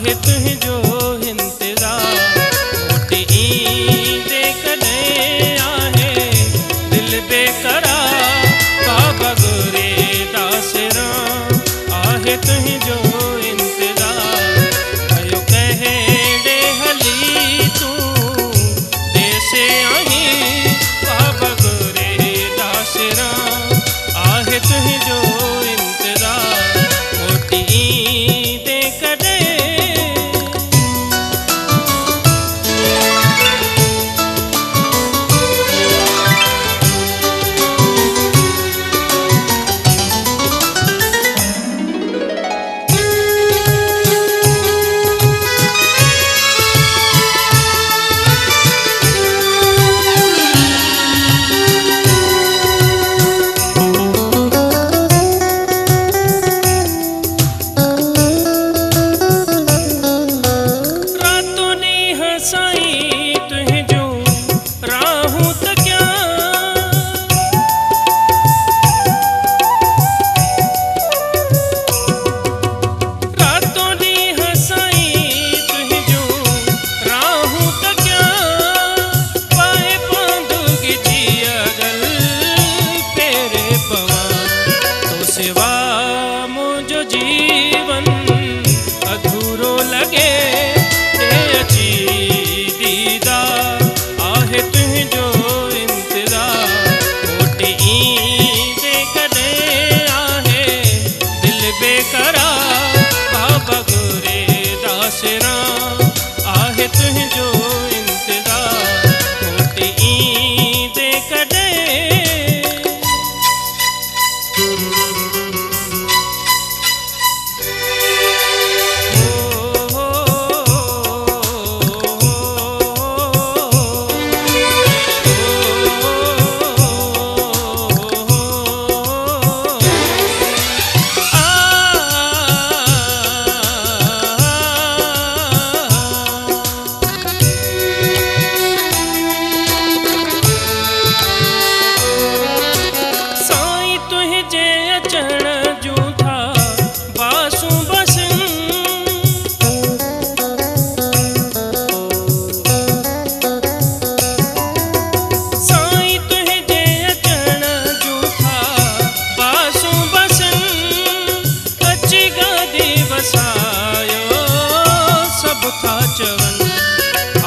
आहे तुझो इंतजार मोटी ईंदे कॾहिं आहे दिल बेकरार बाबा गोरे दासरा आहे तुझो इंतजार भयो कहिड़े हली तूं देसे आहीं बाबा गोरे दासरा आहे तुझो इंतजार मोटी ईंदे कॾहिं सिवा मुझो जीवन अधूरो लगे अची दीदार आहे तुझो इंतजार मोटी ईंदे कॾहिं आहे दिल बेकरार बाबा गोरे दासरा आहे तुझो इंतजार मोटी ईंदे कॾहिं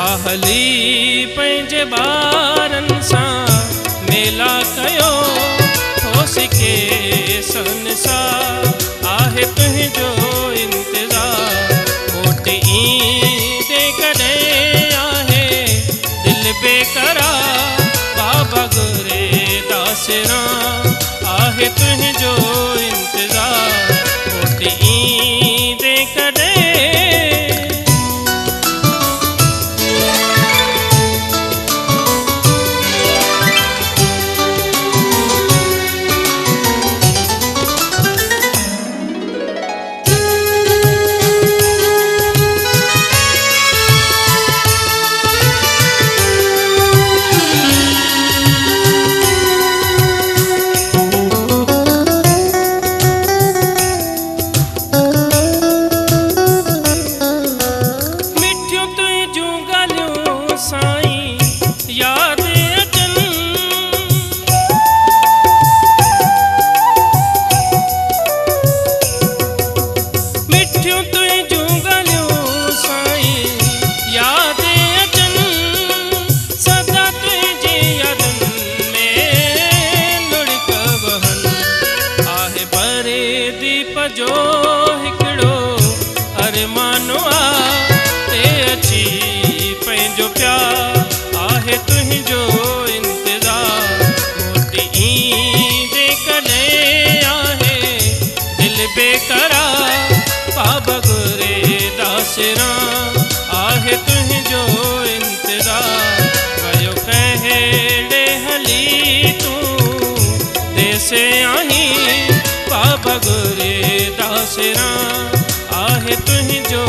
आहली पंहिंजे ॿारनि सां मेला कयो होसि के संसार आहे तुंहिंजो इंतज़ार मोटी ईंदे कॾहिं आहे दिल बेकरार बाबा गोरे दासरा आहे तुंहिंजो इंतज़ार मोटी ईंदे कॾहिं जो हिकिड़ो अरमानो ते अची पंहिंजो प्यार आहे तुंहिंजो इंतज़ार मोटी ईंदे कॾहिं आहे दिल बेकरार बाबा गोरे दासरा आहे तुंहिंजो इंतज़ार भयो कहिड़े हली तूं देसे आहीं बाबा गोरे दासरा आहे तुंहिंजो